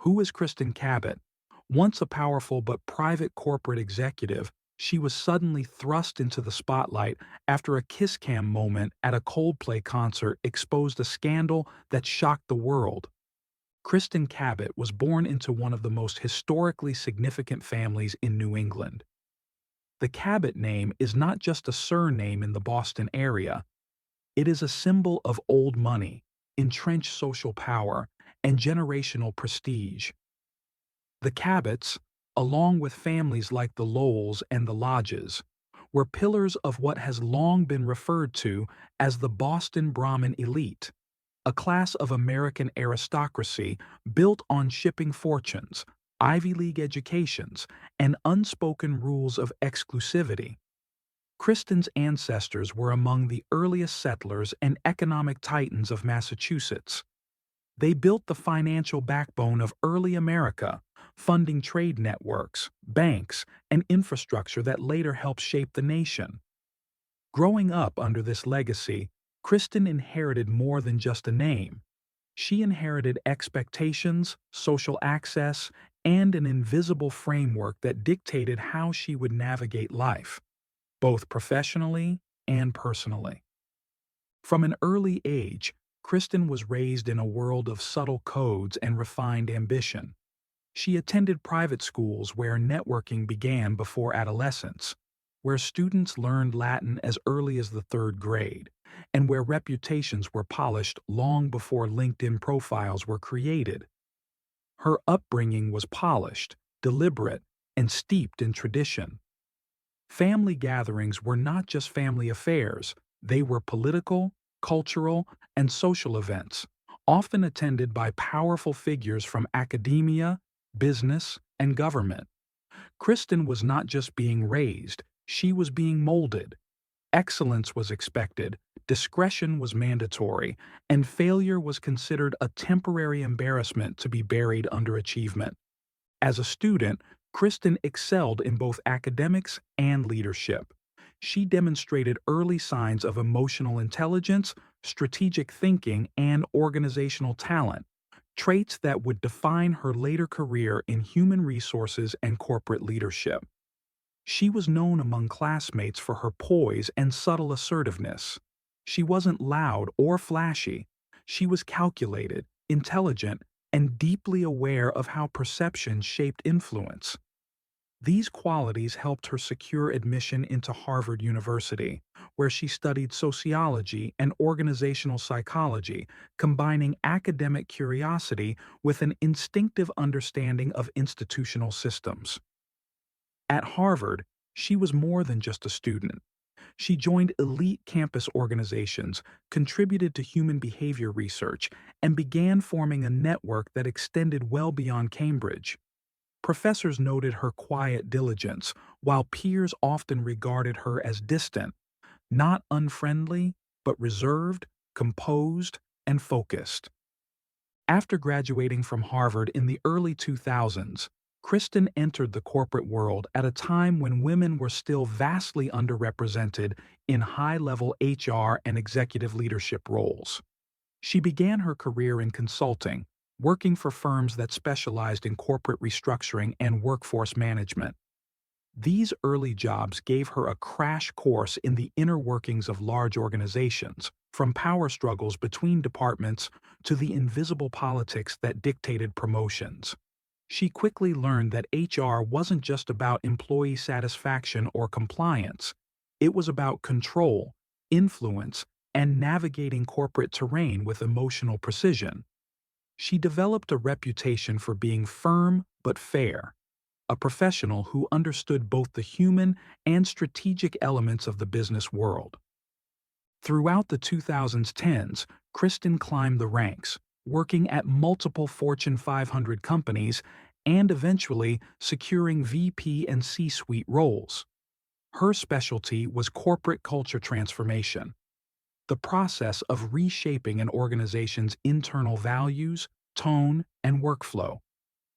Who is Kristin Cabot? Once a powerful but private corporate executive, she was suddenly thrust into the spotlight after a kiss cam moment at a Coldplay concert exposed a scandal that shocked the world. Kristin Cabot was born into one of the most historically significant families in New England. The Cabot name is not just a surname in the Boston area, it is a symbol of old money, entrenched social power, and generational prestige. The Cabots, along with families like the Lowells and the Lodges, were pillars of what has long been referred to as the Boston Brahmin elite, a class of American aristocracy built on shipping fortunes, Ivy League educations, and unspoken rules of exclusivity. Kristin's ancestors were among the earliest settlers and economic titans of Massachusetts. They built the financial backbone of early America, funding trade networks, banks, and infrastructure that later helped shape the nation. Growing up under this legacy, Kristin inherited more than just a name. She inherited expectations, social access, and an invisible framework that dictated how she would navigate life, both professionally and personally. From an early age, Kristin was raised in a world of subtle codes and refined ambition. She attended private schools where networking began before adolescence, where students learned Latin as early as the third grade, and where reputations were polished long before LinkedIn profiles were created. Her upbringing was polished, deliberate, and steeped in tradition. Family gatherings were not just family affairs, they were political, cultural, and social events, often attended by powerful figures from academia, business, and government. Kristin was not just being raised, she was being molded. Excellence was expected, discretion was mandatory, and failure was considered a temporary embarrassment to be buried under achievement. As a student, Kristin excelled in both academics and leadership. She demonstrated early signs of emotional intelligence, strategic thinking, and organizational talent, traits that would define her later career in human resources and corporate leadership. She was known among classmates for her poise and subtle assertiveness. She wasn't loud or flashy. She was calculated, intelligent, and deeply aware of how perception shaped influence. These qualities helped her secure admission into Harvard University, where she studied sociology and organizational psychology, combining academic curiosity with an instinctive understanding of institutional systems. At Harvard, she was more than just a student. She joined elite campus organizations, contributed to human behavior research, and began forming a network that extended well beyond Cambridge. Professors noted her quiet diligence, while peers often regarded her as distant, not unfriendly, but reserved, composed, and focused. After graduating from Harvard in the early 2000s, Kristin entered the corporate world at a time when women were still vastly underrepresented in high-level HR and executive leadership roles. She began her career in consulting, working for firms that specialized in corporate restructuring and workforce management. These early jobs gave her a crash course in the inner workings of large organizations, from power struggles between departments to the invisible politics that dictated promotions. She quickly learned that HR wasn't just about employee satisfaction or compliance. It was about control, influence, and navigating corporate terrain with emotional precision. She developed a reputation for being firm but fair, a professional who understood both the human and strategic elements of the business world. Throughout the 2010s, Kristin climbed the ranks, working at multiple Fortune 500 companies and eventually securing VP and C-suite roles. Her specialty was corporate culture transformation, the process of reshaping an organization's internal values, tone, and workflow.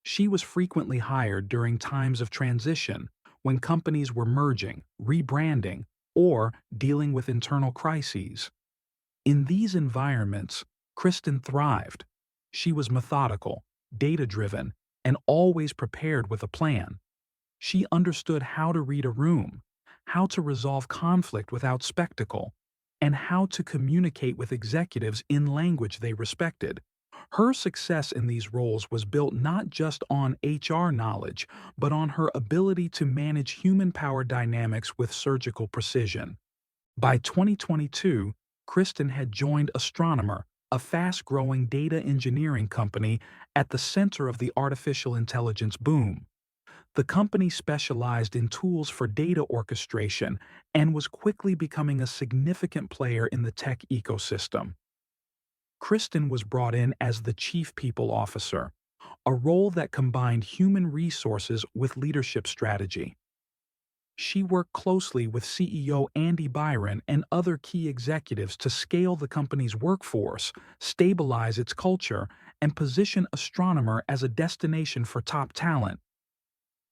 She was frequently hired during times of transition when companies were merging, rebranding, or dealing with internal crises. In these environments, Kristin thrived. She was methodical, data-driven, and always prepared with a plan. She understood how to read a room, how to resolve conflict without spectacle, and how to communicate with executives in language they respected. Her success in these roles was built not just on HR knowledge, but on her ability to manage human power dynamics with surgical precision. By 2022, Kristin had joined Astronomer, a fast-growing data engineering company at the center of the artificial intelligence boom. The company specialized in tools for data orchestration and was quickly becoming a significant player in the tech ecosystem. Kristin was brought in as the Chief People Officer, a role that combined human resources with leadership strategy. She worked closely with CEO Andy Byron and other key executives to scale the company's workforce, stabilize its culture, and position Astronomer as a destination for top talent.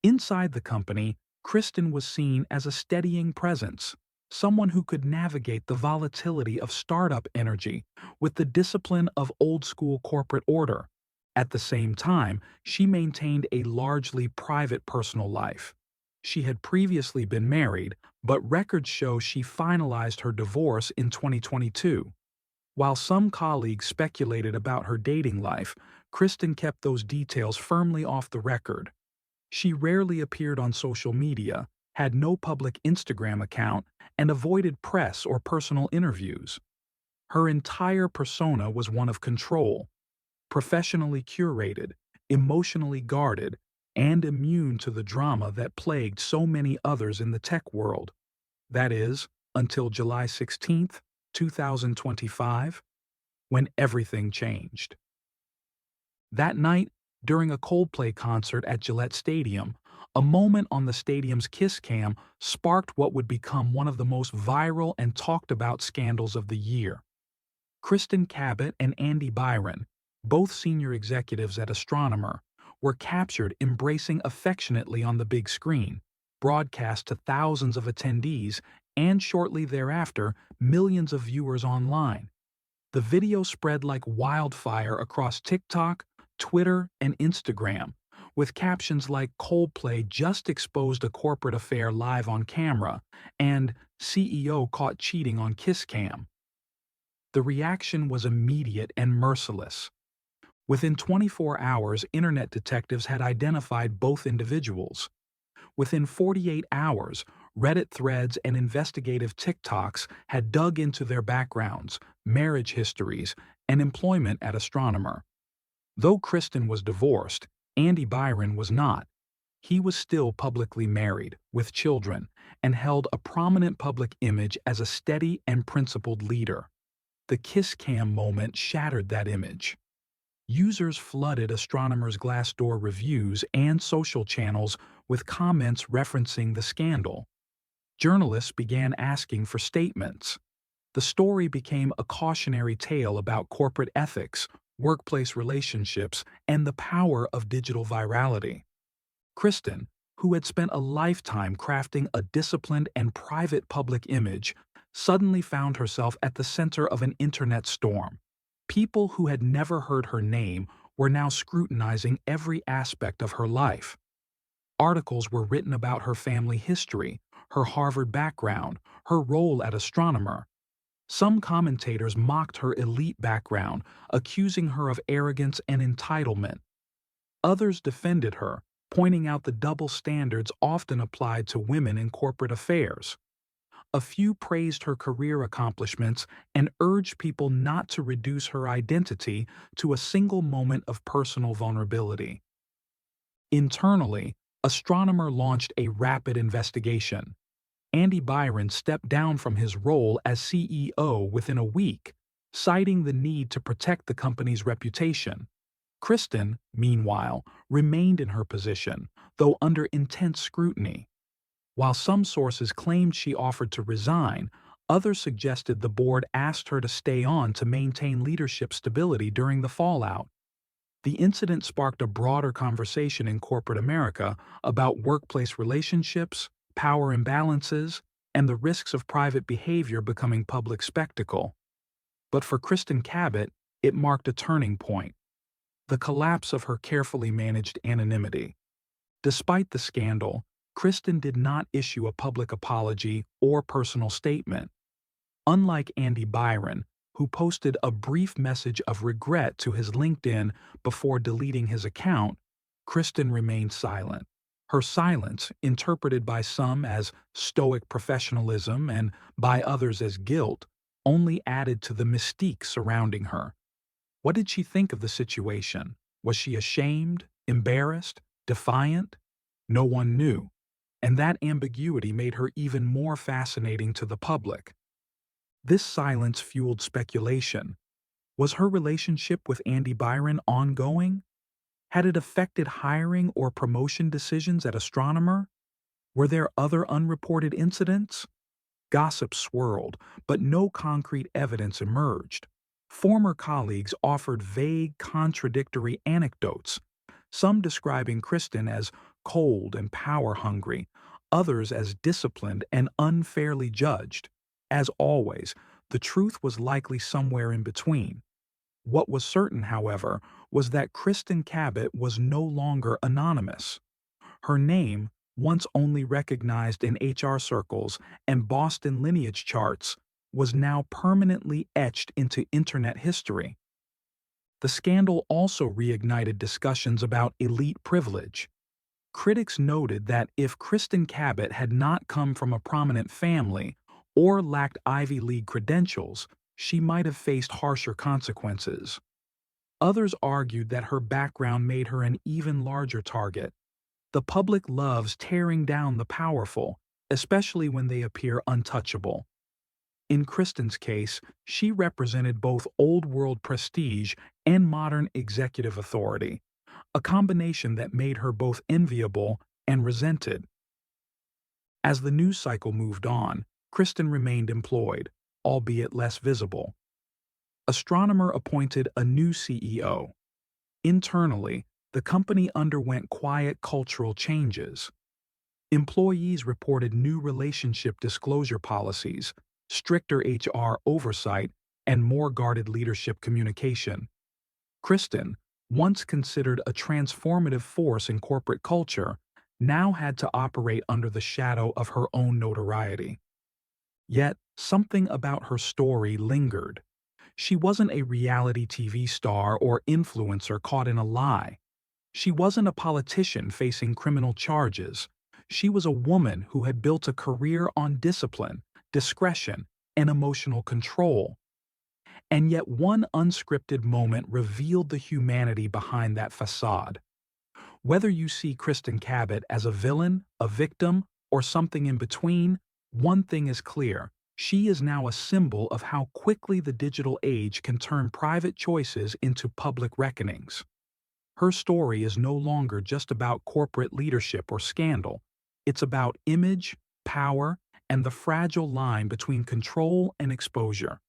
Inside the company, Kristin was seen as a steadying presence, someone who could navigate the volatility of startup energy with the discipline of old-school corporate order. At the same time, she maintained a largely private personal life. She had previously been married, but records show she finalized her divorce in 2022. While some colleagues speculated about her dating life, Kristin kept those details firmly off the record. She rarely appeared on social media, had no public Instagram account, and avoided press or personal interviews. Her entire persona was one of control, professionally curated, emotionally guarded, and immune to the drama that plagued so many others in the tech world. That is, until July 16, 2025, when everything changed. That night, during a Coldplay concert at Gillette Stadium, a moment on the stadium's kiss cam sparked what would become one of the most viral and talked about scandals of the year. Kristin Cabot and Andy Byron, both senior executives at Astronomer, were captured embracing affectionately on the big screen, broadcast to thousands of attendees, and shortly thereafter, millions of viewers online. The video spread like wildfire across TikTok, Twitter, and Instagram, with captions like "Coldplay just exposed a corporate affair live on camera" and "CEO caught cheating on Kiss Cam." The reaction was immediate and merciless. Within 24 hours, internet detectives had identified both individuals. Within 48 hours, Reddit threads and investigative TikToks had dug into their backgrounds, marriage histories, and employment at Astronomer. Though Kristin was divorced, Andy Byron was not. He was still publicly married, with children, and held a prominent public image as a steady and principled leader. The kiss cam moment shattered that image. Users flooded Astronomer's Glassdoor reviews and social channels with comments referencing the scandal. Journalists began asking for statements. The story became a cautionary tale about corporate ethics, workplace relationships, and the power of digital virality. Kristin, who had spent a lifetime crafting a disciplined and private public image, suddenly found herself at the center of an internet storm. People who had never heard her name were now scrutinizing every aspect of her life. Articles were written about her family history, her Harvard background, her role at Astronomer. Some commentators mocked her elite background, accusing her of arrogance and entitlement. Others defended her, pointing out the double standards often applied to women in corporate affairs. A few praised her career accomplishments and urged people not to reduce her identity to a single moment of personal vulnerability. Internally, Astronomer launched a rapid investigation. Andy Byron stepped down from his role as CEO within a week, citing the need to protect the company's reputation. Kristin, meanwhile, remained in her position, though under intense scrutiny. While some sources claimed she offered to resign, others suggested the board asked her to stay on to maintain leadership stability during the fallout. The incident sparked a broader conversation in corporate America about workplace relationships, power imbalances, and the risks of private behavior becoming public spectacle. But for Kristin Cabot, it marked a turning point. the collapse of her carefully managed anonymity. Despite the scandal, Kristin did not issue a public apology or personal statement. Unlike Andy Byron, who posted a brief message of regret to his LinkedIn before deleting his account, Kristin remained silent. Her silence, interpreted by some as stoic professionalism and by others as guilt, only added to the mystique surrounding her. What did she think of the situation? Was she ashamed, embarrassed, defiant? No one knew, and that ambiguity made her even more fascinating to the public. This silence fueled speculation. Was her relationship with Andy Byron ongoing? Had it affected hiring or promotion decisions at Astronomer? Were there other unreported incidents? Gossip swirled, but no concrete evidence emerged. Former colleagues offered vague, contradictory anecdotes, some describing Kristin as cold and power-hungry, others as disciplined and unfairly judged. As always, the truth was likely somewhere in between. What was certain, however, was that Kristin Cabot was no longer anonymous. Her name, once only recognized in HR circles and Boston lineage charts, was now permanently etched into internet history. The scandal also reignited discussions about elite privilege. Critics noted that if Kristin Cabot had not come from a prominent family or lacked Ivy League credentials, she might have faced harsher consequences. Others argued that her background made her an even larger target. The public loves tearing down the powerful, especially when they appear untouchable. In Kristin's case, she represented both old-world prestige and modern executive authority, a combination that made her both enviable and resented. As the news cycle moved on, Kristin remained employed, albeit less visible. Astronomer appointed a new CEO. Internally, the company underwent quiet cultural changes. Employees reported new relationship disclosure policies, stricter HR oversight, and more guarded leadership communication. Kristin, once considered a transformative force in corporate culture, now had to operate under the shadow of her own notoriety. Yet, something about her story lingered. She wasn't a reality TV star or influencer caught in a lie. She wasn't a politician facing criminal charges. She was a woman who had built a career on discipline, discretion, and emotional control. And yet one unscripted moment revealed the humanity behind that facade. Whether you see Kristin Cabot as a villain, a victim, or something in between, one thing is clear: she is now a symbol of how quickly the digital age can turn private choices into public reckonings. Her story is no longer just about corporate leadership or scandal. It's about image, power, and the fragile line between control and exposure.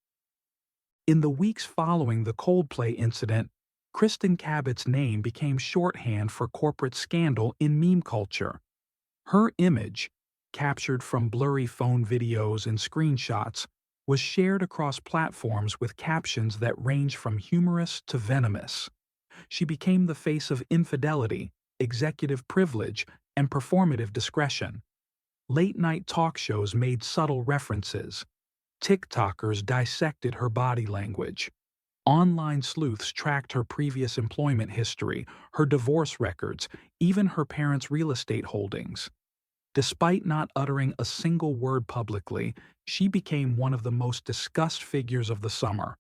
In the weeks following the Coldplay incident, Kristin Cabot's name became shorthand for corporate scandal in meme culture. Her image, captured from blurry phone videos and screenshots, was shared across platforms with captions that range from humorous to venomous. She became the face of infidelity, executive privilege, and performative discretion. Late-night talk shows made subtle references. TikTokers dissected her body language. Online sleuths tracked her previous employment history, her divorce records, even her parents' real estate holdings. Despite not uttering a single word publicly, she became one of the most discussed figures of the summer.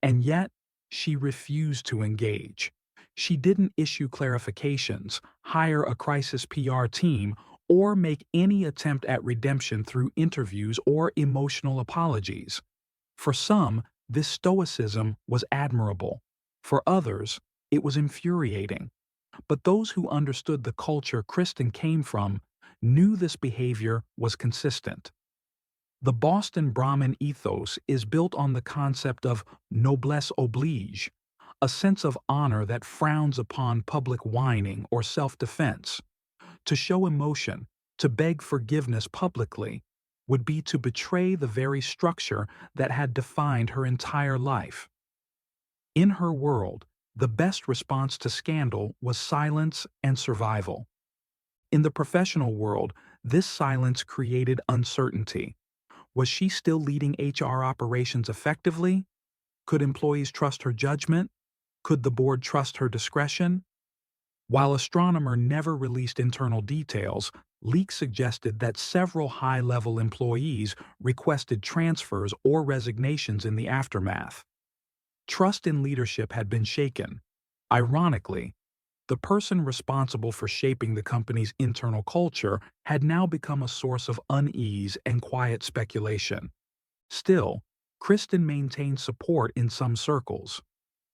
And yet, she refused to engage. She didn't issue clarifications, hire a crisis PR team, or make any attempt at redemption through interviews or emotional apologies. For some, this stoicism was admirable. For others, it was infuriating. But those who understood the culture Kristin came from knew this behavior was consistent. The Boston Brahmin ethos is built on the concept of noblesse oblige, a sense of honor that frowns upon public whining or self-defense. To show emotion, to beg forgiveness publicly, would be to betray the very structure that had defined her entire life. In her world, The best response to scandal was silence and survival. In the professional world, this silence created uncertainty. Was she still leading HR operations effectively? Could employees trust her judgment? Could the board trust her discretion? While Astronomer never released internal details, leaks suggested that several high-level employees requested transfers or resignations in the aftermath. Trust in leadership had been shaken. Ironically, the person responsible for shaping the company's internal culture had now become a source of unease and quiet speculation. Still, Kristin maintained support in some circles.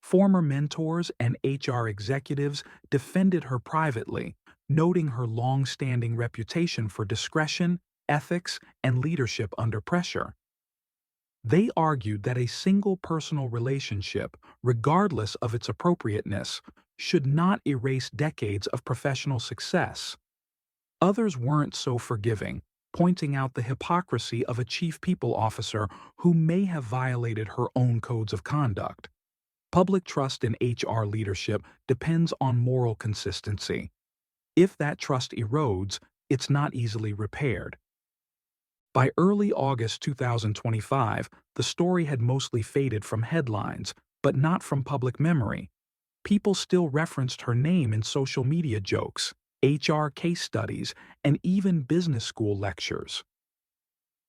Former mentors and HR executives defended her privately, noting her long-standing reputation for discretion, ethics, and leadership under pressure. They argued that a single personal relationship, regardless of its appropriateness, should not erase decades of professional success. Others weren't so forgiving, pointing out the hypocrisy of a chief people officer who may have violated her own codes of conduct. Public trust in HR leadership depends on moral consistency. If that trust erodes, it's not easily repaired. By early August 2025, the story had mostly faded from headlines, but not from public memory. People still referenced her name in social media jokes, HR case studies, and even business school lectures.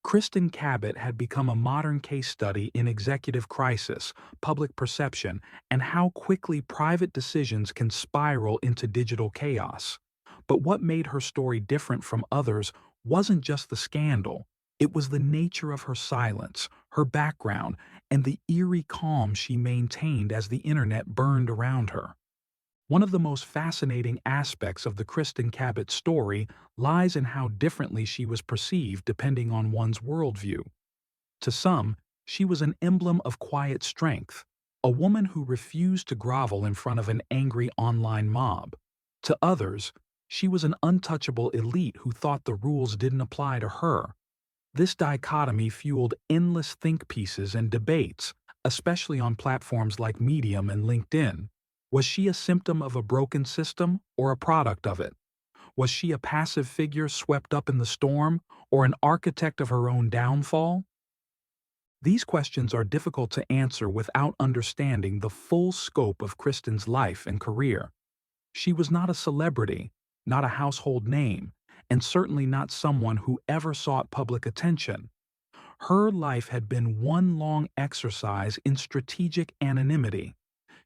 Kristin Cabot had become a modern case study in executive crisis, public perception, and how quickly private decisions can spiral into digital chaos. But what made her story different from others wasn't just the scandal. It was the nature of her silence, her background, and the eerie calm she maintained as the internet burned around her. One of the most fascinating aspects of the Kristin Cabot story lies in how differently she was perceived depending on one's worldview. To some, she was an emblem of quiet strength, a woman who refused to grovel in front of an angry online mob. To others, she was an untouchable elite who thought the rules didn't apply to her. This dichotomy fueled endless think pieces and debates, especially on platforms like Medium and LinkedIn. Was she a symptom of a broken system or a product of it? Was she a passive figure swept up in the storm or an architect of her own downfall? These questions are difficult to answer without understanding the full scope of Kristin's life and career. She was not a celebrity, not a household name, and certainly not someone who ever sought public attention. Her life had been one long exercise in strategic anonymity.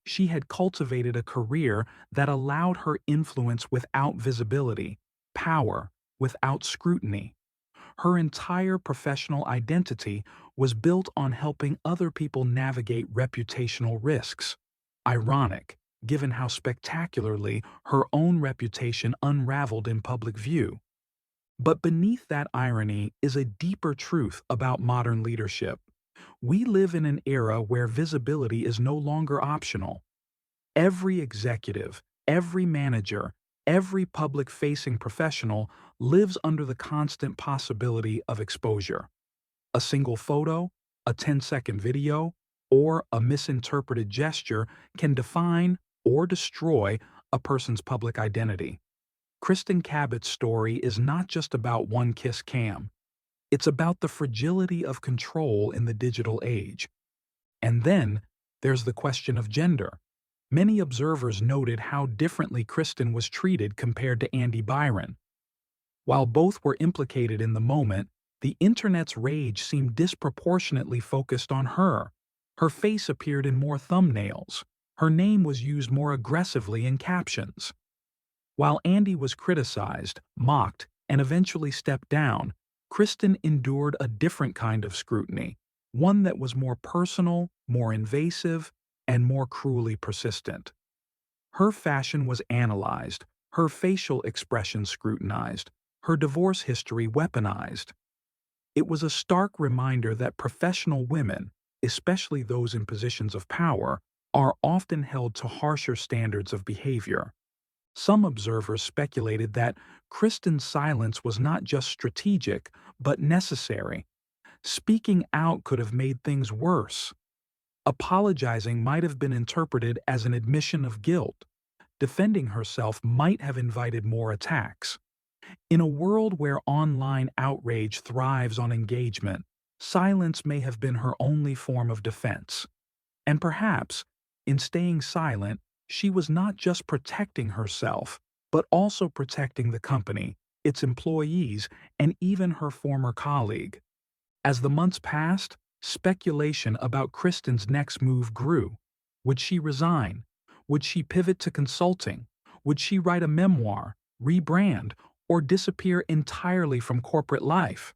She had cultivated a career that allowed her influence without visibility, power without scrutiny. Her entire professional identity was built on helping other people navigate reputational risks. Ironic, given how spectacularly her own reputation unraveled in public view. But beneath that irony is a deeper truth about modern leadership. We live in an era where visibility is no longer optional. Every executive, every manager, every public-facing professional lives under the constant possibility of exposure. A single photo, a 10-second video, or a misinterpreted gesture can define or destroy a person's public identity. Kristin Cabot's story is not just about one kiss cam. It's about the fragility of control in the digital age. And then there's the question of gender. Many observers noted how differently Kristin was treated compared to Andy Byron. While both were implicated in the moment, the internet's rage seemed disproportionately focused on her. Her face appeared in more thumbnails. Her name was used more aggressively in captions. While Andy was criticized, mocked, and eventually stepped down, Kristin endured a different kind of scrutiny, one that was more personal, more invasive, and more cruelly persistent. Her fashion was analyzed, her facial expression scrutinized, her divorce history weaponized. It was a stark reminder that professional women, especially those in positions of power, are often held to harsher standards of behavior. Some observers speculated that Kristin's silence was not just strategic, but necessary. Speaking out could have made things worse. Apologizing might have been interpreted as an admission of guilt. Defending herself might have invited more attacks. In a world where online outrage thrives on engagement, silence may have been her only form of defense. And perhaps, in staying silent, she was not just protecting herself, but also protecting the company, its employees, and even her former colleague. As the months passed, speculation about Kristin's next move grew. Would she resign? Would she pivot to consulting? Would she write a memoir, rebrand, or disappear entirely from corporate life?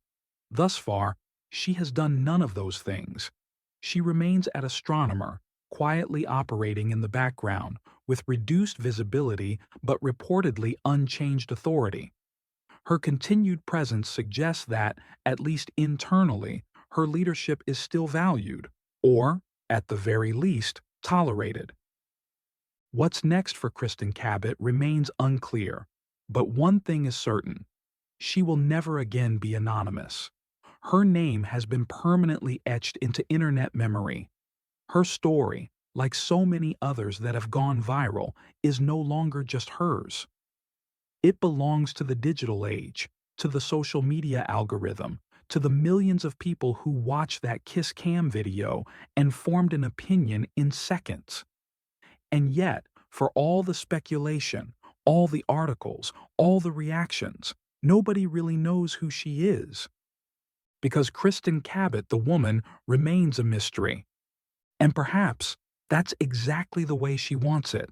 Thus far, she has done none of those things. She remains an astronomer, quietly operating in the background, with reduced visibility but reportedly unchanged authority. Her continued presence suggests that, at least internally, her leadership is still valued, or, at the very least, tolerated. What's next for Kristin Cabot remains unclear, but one thing is certain: she will never again be anonymous. Her name has been permanently etched into internet memory. Her story, like so many others that have gone viral, is no longer just hers. It belongs to the digital age, to the social media algorithm, to the millions of people who watched that kiss cam video and formed an opinion in seconds. And yet, for all the speculation, all the articles, all the reactions, nobody really knows who she is. Because Kristin Cabot, the woman, remains a mystery. And perhaps that's exactly the way she wants it.